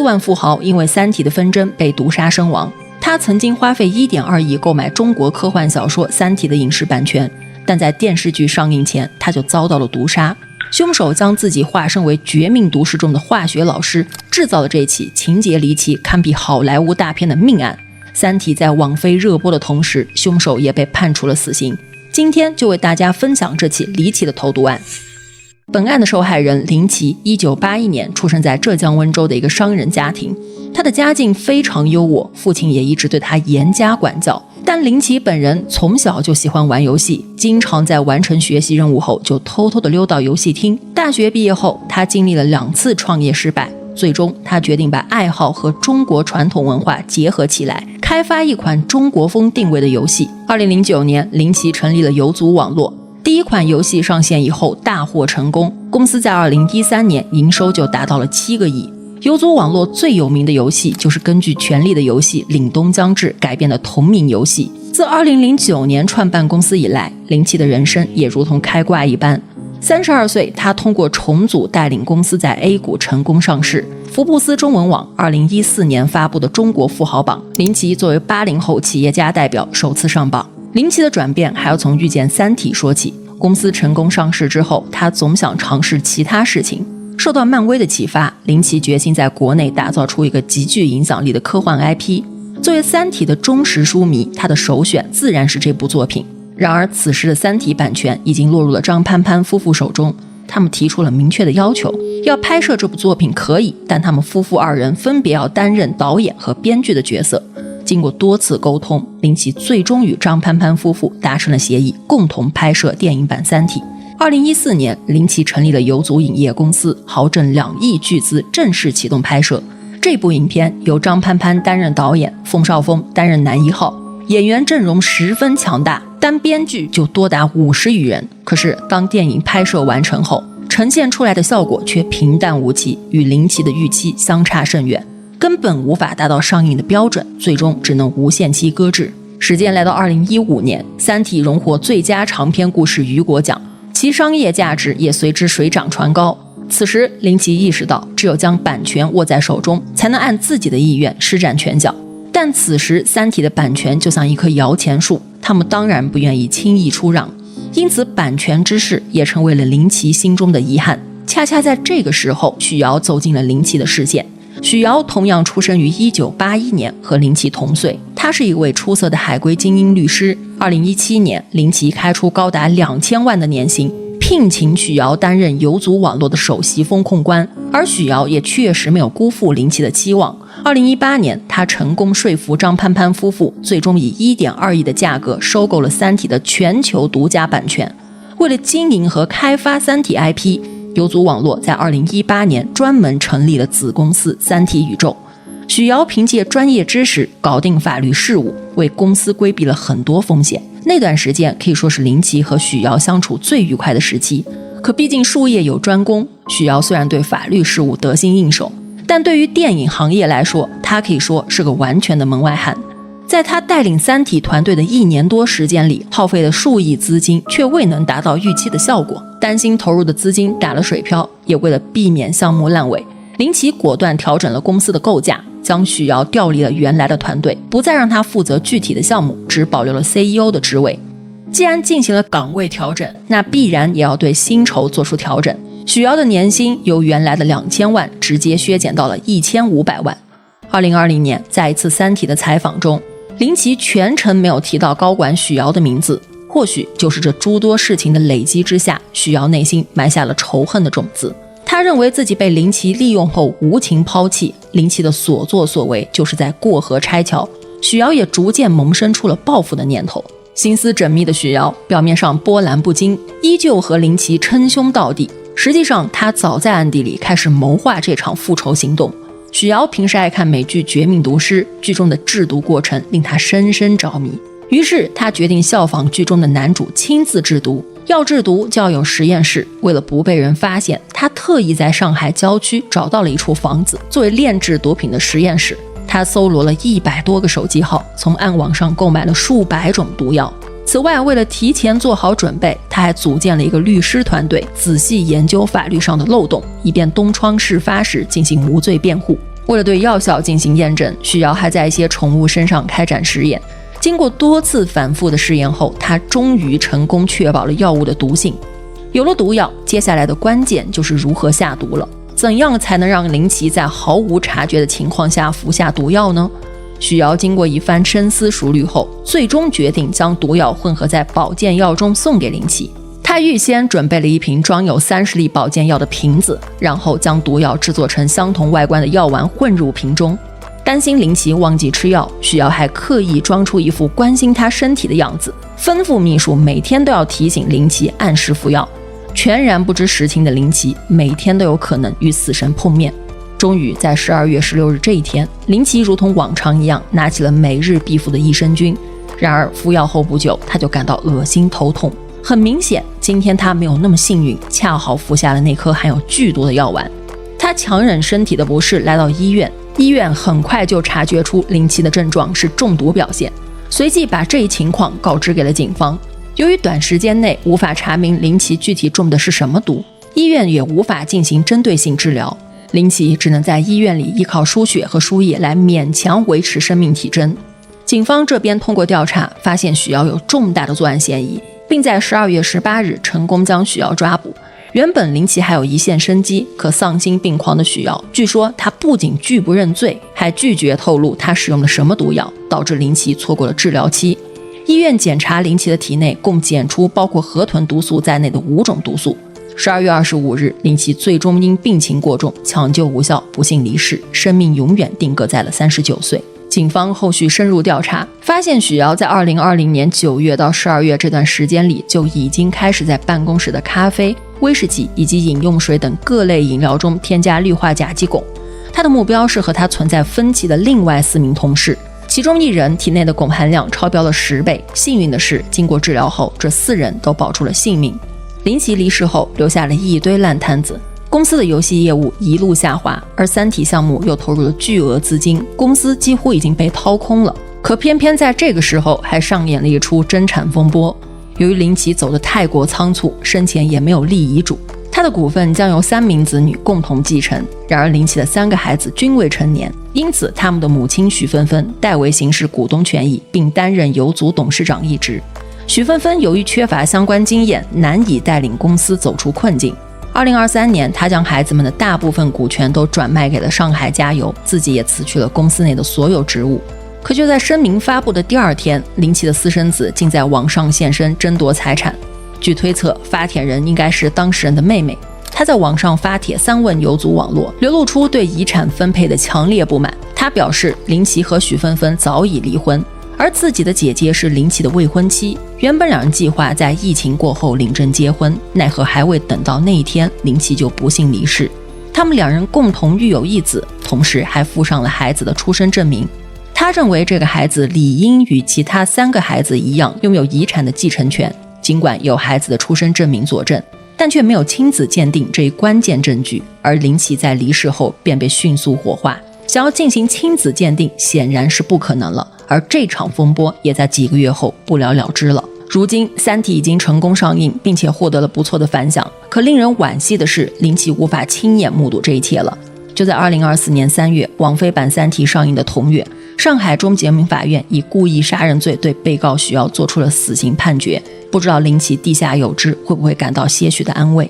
亿万富豪因为《三体》的纷争被毒杀身亡。他曾经花费1.2亿购买中国科幻小说《三体》的影视版权，但在电视剧上映前他就遭到了毒杀。凶手将自己化身为绝命毒师中的化学老师，制造了这起情节离奇堪比好莱坞大片的命案。《三体》在网飞热播的同时，凶手也被判处了死刑。今天就为大家分享这起离奇的投毒案。本案的受害人林奇1981年出生在浙江温州的一个商人家庭，他的家境非常优渥，父亲也一直对他严加管教。但林奇本人从小就喜欢玩游戏，经常在完成学习任务后就偷偷地溜到游戏厅。大学毕业后，他经历了2次创业失败，最终他决定把爱好和中国传统文化结合起来，开发一款中国风定位的游戏。2009年，林奇成立了游族网络。第一款游戏上线以后大获成功，公司在2013年营收就达到了7个亿。游族网络最有名的游戏就是根据《权力的游戏》凛冬将至改编的同名游戏。自2009年创办公司以来，林奇的人生也如同开挂一般。32岁，他通过重组带领公司在 A 股成功上市。福布斯中文网2014年发布的中国富豪榜，林奇作为80后企业家代表首次上榜。林奇的转变还要从遇见《三体》说起。公司成功上市之后，他总想尝试其他事情。受到漫威的启发，林奇决心在国内打造出一个极具影响力的科幻 IP。作为《三体》的忠实书迷，他的首选自然是这部作品。然而，此时的《三体》版权已经落入了张潘潘夫妇手中。他们提出了明确的要求，要拍摄这部作品可以，但他们夫妇2人分别要担任导演和编剧的角色。经过多次沟通，林奇最终与张潘潘夫妇达成了协议，共同拍摄电影版《三体》。2014年，林奇成立了游族影业公司，豪挣2亿巨资，正式启动拍摄。这部影片由张潘潘担任导演，冯绍峰担任男一号，演员阵容十分强大，单编剧就多达50余人。可是，当电影拍摄完成后，呈现出来的效果却平淡无奇，与林奇的预期相差甚远，根本无法达到上映的标准，最终只能无限期搁置。时间来到2015年，《三体》荣获最佳长篇故事雨果奖，其商业价值也随之水涨船高。此时，林奇意识到，只有将版权握在手中，才能按自己的意愿施展拳脚。但此时，《三体》的版权就像一棵摇钱树，他们当然不愿意轻易出让，因此版权之事也成为了林奇心中的遗憾。恰恰在这个时候，许瑶走进了林奇的视线。许瑶同样出生于1981年，和林奇同岁。他是一位出色的海归精英律师。2017年，林奇开出高达2000万的年薪，聘请许瑶担任游族网络的首席风控官，而许瑶也确实没有辜负林奇的期望。2018年，他成功说服张潘潘夫妇，最终以1.2亿的价格收购了《三体》的全球独家版权。为了经营和开发《三体》IP，游族网络在2018年专门成立了子公司三体宇宙。许瑶凭借专业知识搞定法律事务，为公司规避了很多风险。那段时间可以说是林奇和许瑶相处最愉快的时期。可毕竟术业有专攻，许瑶虽然对法律事务得心应手，但对于电影行业来说，他可以说是个完全的门外汉。在他带领三体团队的1年多时间里，耗费了数亿资金，却未能达到预期的效果。担心投入的资金打了水漂，也为了避免项目烂尾，林奇果断调整了公司的构架，将许瑶调离了原来的团队，不再让他负责具体的项目，只保留了 CEO 的职位。既然进行了岗位调整，那必然也要对薪酬做出调整。许瑶的年薪由原来的2000万直接削减到了1500万。2020年，在一次三体的采访中，林奇全程没有提到高管许瑶的名字，或许就是这诸多事情的累积之下，许瑶内心埋下了仇恨的种子。他认为自己被林奇利用后无情抛弃，林奇的所作所为就是在过河拆桥。许瑶也逐渐萌生出了报复的念头。心思缜密的许瑶表面上波澜不惊，依旧和林奇称兄道弟，实际上他早在暗地里开始谋划这场复仇行动。许瑶平时爱看美剧《绝命毒师》，剧中的制毒过程令他深深着迷，于是他决定效仿剧中的男主亲自制毒。要制毒就要有实验室，为了不被人发现，他特意在上海郊区找到了一处房子作为炼制毒品的实验室。他搜罗了100多个手机号，从暗网上购买了数百种毒药。此外，为了提前做好准备，他还组建了一个律师团队，仔细研究法律上的漏洞，以便东窗事发时进行无罪辩护。为了对药效进行验证，许瑶还在一些宠物身上开展实验。经过多次反复的试验后，他终于成功确保了药物的毒性。有了毒药，接下来的关键就是如何下毒了。怎样才能让林奇在毫无察觉的情况下服下毒药呢？许瑶经过一番深思熟虑后，最终决定将毒药混合在保健药中送给林奇。他预先准备了一瓶装有30粒保健药的瓶子，然后将毒药制作成相同外观的药丸混入瓶中。担心林奇忘记吃药，许瑶还刻意装出一副关心他身体的样子，吩咐秘书每天都要提醒林奇按时服药。全然不知实情的林奇每天都有可能与死神碰面。终于在12月16日这一天，林奇如同往常一样拿起了每日必服的益生菌。然而服药后不久，他就感到恶心头痛。很明显，今天他没有那么幸运，恰好服下了那颗含有剧毒的药丸。他强忍身体的不适来到医院，医院很快就察觉出林奇的症状是中毒表现，随即把这一情况告知给了警方。由于短时间内无法查明林奇具体中的是什么毒，医院也无法进行针对性治疗，林奇只能在医院里依靠输血和输液来勉强维持生命体征。警方这边通过调查发现许瑶有重大的作案嫌疑，并在12月18日成功将许瑶抓捕。原本林奇还有一线生机，可丧心病狂的许瑶，据说他不仅拒不认罪，还拒绝透露他使用了什么毒药，导致林奇错过了治疗期。医院检查林奇的体内共检出包括河豚毒素在内的5种毒素。12月25日，林奇最终因病情过重，抢救无效，不幸离世，生命永远定格在了39岁。警方后续深入调查，发现许瑶在2020年9月到12月这段时间里，就已经开始在办公室的咖啡、威士忌以及饮用水等各类饮料中添加氯化甲基汞。他的目标是和他存在分歧的另外4名同事，其中1人体内的汞含量超标了10倍。幸运的是，经过治疗后，这4人都保住了性命。林奇离世后，留下了一堆烂摊子。公司的游戏业务一路下滑，而三体项目又投入了巨额资金，公司几乎已经被掏空了。可偏偏在这个时候还上演了一出争产风波。由于林奇走得太过仓促，生前也没有立遗嘱，他的股份将由3名子女共同继承。然而林奇的3个孩子均未成年，因此他们的母亲许芬芬代为行使股东权益，并担任有组董事长一职。许芬芬由于缺乏相关经验，难以带领公司走出困境。2023年，他将孩子们的大部分股权都转卖给了上海加油，自己也辞去了公司内的所有职务。可就在声明发布的第2天，林奇的私生子竟在网上现身争夺财产。据推测，发帖人应该是当事人的妹妹。她在网上发帖3问有组网络，流露出对遗产分配的强烈不满。她表示，林奇和许芬芬早已离婚，而自己的姐姐是林奇的未婚妻。原本2人计划在疫情过后领证结婚，奈何还未等到那一天，林奇就不幸离世。他们2人共同育有1子，同时还附上了孩子的出生证明。他认为这个孩子理应与其他3个孩子一样拥有遗产的继承权，尽管有孩子的出生证明佐证，但却没有亲子鉴定这一关键证据。而林奇在离世后便被迅速火化，想要进行亲子鉴定显然是不可能了，而这场风波也在几个月后不了了之了。如今《三体》已经成功上映，并且获得了不错的反响，可令人惋惜的是，林奇无法亲眼目睹这一切了。就在2024年3月，网飞版《三体》上映的同月，上海中级人民法院以故意杀人罪对被告许瑶做出了死刑判决。不知道林奇地下有知会不会感到些许的安慰？